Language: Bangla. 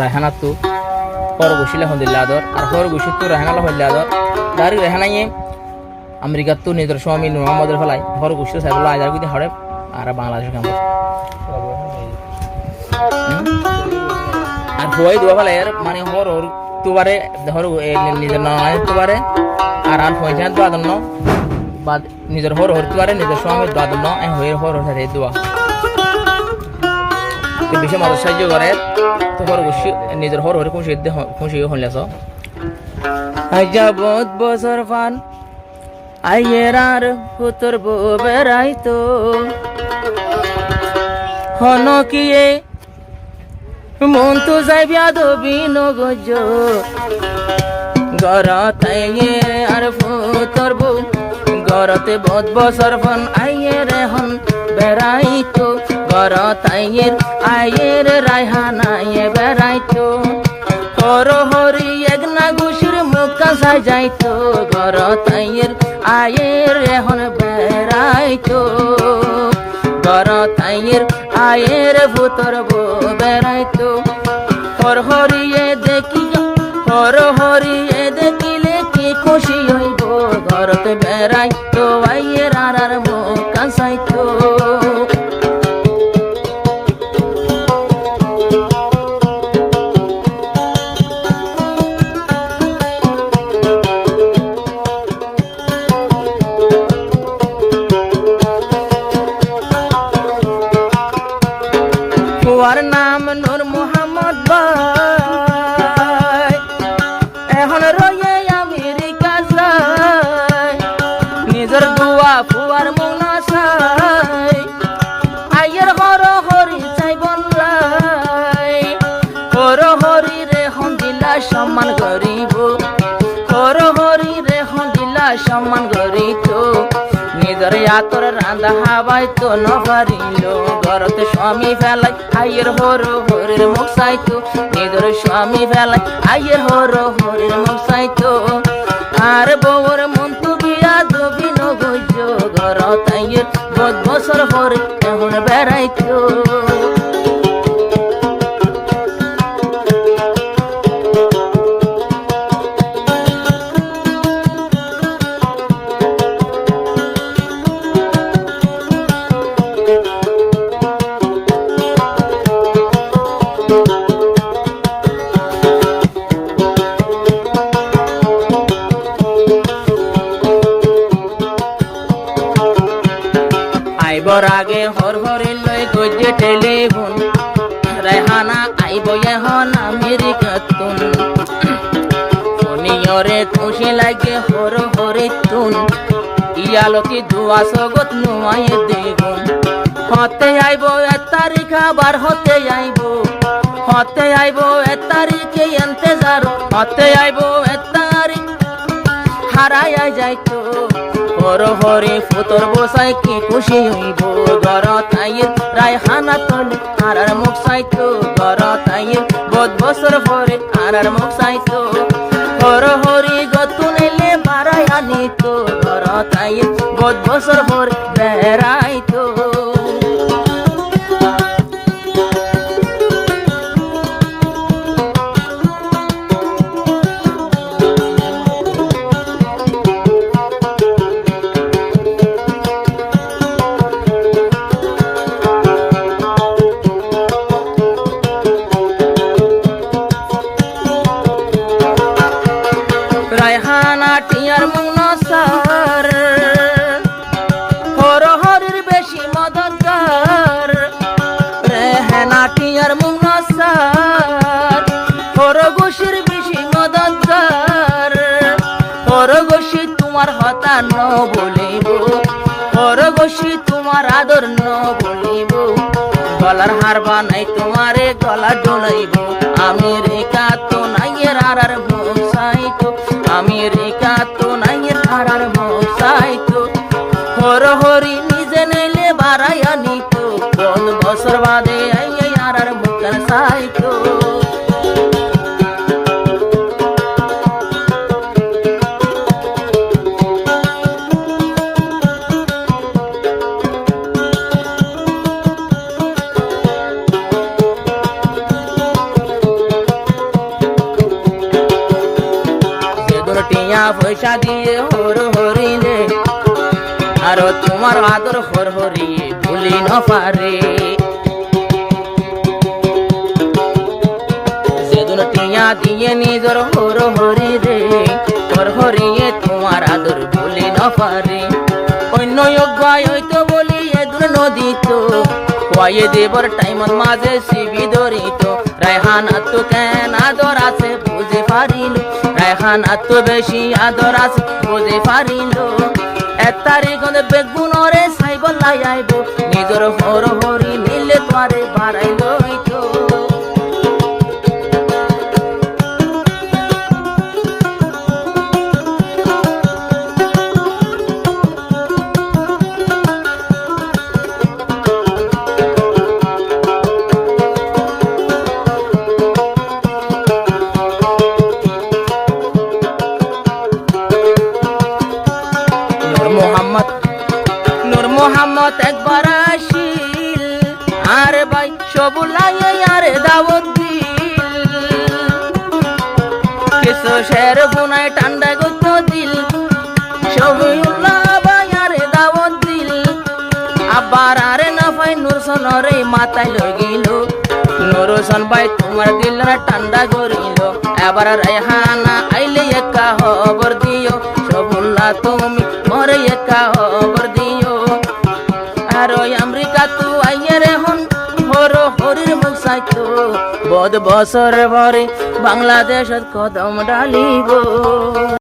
রায়হানা তো হর বসিলে হন্দিল্লা আদর আর হর বসি তো রায়হানা হইলে আদর দাঁড়ি রেহানাইয়ে আমেরিকার তো নিজের স্বামী মোহাম্মদের ফেলাই হর বসি সাইবুল্লাহ আজার কিন্তু হরে আর বাংলাদেশের কাম আর হয়ে দোয়া ফেলাই আর মানে হর হর তোবারে হর নিজের নয় তোবারে আর আর পয়সা দোয়া দন্ন বা নিজের হর হর তোবারে নিজের স্বামীর দোয়া দন্ন হয়ে হর হর সাথে দোয়া বেশি মানুষ সাহায্য করে তো হর বসি নিজের হর হরে খুশি হইলাস বহুত বছর ফান আইয়ের আর হুতর বেড়াইতো হন কিয়ে মন তো যাই বিয়াদবি নগজ গরত আইয়ে আর হুতর বউ গরতে বহুত বছর ফান আইয়ের হন বেড়াইতো গরত আইয়ের রায়হানায় বেড়াইতো হর হরি একনা ঘুষির মুখা সাজাইতো গরত আইয়ের এখন বেড়াইতো গরত আইয়ের ভূতর বেড়াইতো হর হরিয়ে দেখিলে কি খুশি হইব গরত বেড়াইতো আইয়ের আর মুখা সাইতো ফুয়ার নাম নূর মোহাম্মদ ভাই এখন রয়ে আমেরিকা যায় নিজের দুয়া ফুয়ার মনা চাই আইয়ের হর হরি চাই বনলাই হর হরি রে হন্দিলা সম্মান করিব হর হরি রে হন্দিলা সম্মান করিত নিজের আতর রান্ধা হাবাই তো নপারিল ঘরতে স্বামী ফেলাই আইয়ের হর হরির মুখ চাইতো নিজের স্বামী ফেলাই আইয়ের হর হরির মুখ চাইতো আর বউর মন তো বিয়া দবি নগজ ঘরত আইয়ের বহুত বছর হরে এখন বেড়াইতো আইবর আগে হর হরে লই গজে টেলিফোন রায়হানা আইব এখন আমেরিকাতুন ফোনিয়রে খুশি লাগে হর হরে তুন ইয়ালতি দুয়া সগত নুমায় দেগুন হতে আইব 1 তারিখ আবার হতে আইব 1 তারিখে ইন্তজার হতে আইব 1 তারিখ হারাইয়া যাইতো হর হরে ফুতর বসাই কি খুশি হইব ঘরত আইয়ের রায়হানা তলে আর মুখ চাইতো ঘরত আইয়ের বহুত বছর পরে আর মুখ চাইতো হর হরি গতু নেলে বাড়াই আনিত ঘরত আইয়ের বহুত বছর পরে বেড়াইতো রায়হানা টিয়ার মুনসার হর হরির বেশি মদতগার রেহানা টিয়ার মুনসার হর গোশির বেশি মদতগার হর গোশি তোমার হতা ন বলিব হর গোশি তোমার আদর ন বলিব গলার হার বানাই তোমারে গলা ডোলাইব আমেরিকা তো নাইয়ের আর মুখ চাইতো আমেরিকা তো নাইয়ের আর মুখ চাইতো হর হরি নিজে নেলে বাড়াই আনিত কোন বছর বাদে আইয়ে আর মুখ চাইতো টিয়া পয়সা দিয়ে হর হরি রে আর তোমার আদর হর হরি ভুলি ন পারে যেদিন টিয়া দিয়ে নিজর হর হরি রে হর হরিয়ে তোমার আদর ভুলি ন পারে অন্য অজ্ঞায় হইতো বলি এদুর নদীত খোয়াইয়ে দেবর টাইমত মাঝে শিবি ধরিত রায়হান আত্ম কেন আদর আছে বুঝে পারিল রায়হান আত্ম বেশি আদর আছে বুঝে পারিল এক তারিখ বেগুনরে সাইব লাই আইব নিজর হর হরি নিলে তোমারে বাড়াইল হইতো নূর মোহাম্মদ একবার আসিল আরে ভাই সবুলাই আরে দাওয়াত দিল কিছু শের গুনায় ঠান্ডা গত দিল সবিউল্লাহ ভাই আরে দাওয়াত দিল আবার আরে না ভাই নুরসনরে মাথায় লগিল নুরসন ভাই তোমার দিল না ঠান্ডা করিল এবার রায়হানা আইলে একা খবর দিও সবুল্লাহ তুমি মরে একা খবর দিও আর ওই আমেরিকা তু আইয়ে রে হন হর হরির মুখ সাইতো বদ বছর ভরে বাংলাদেশত কদম ডালিব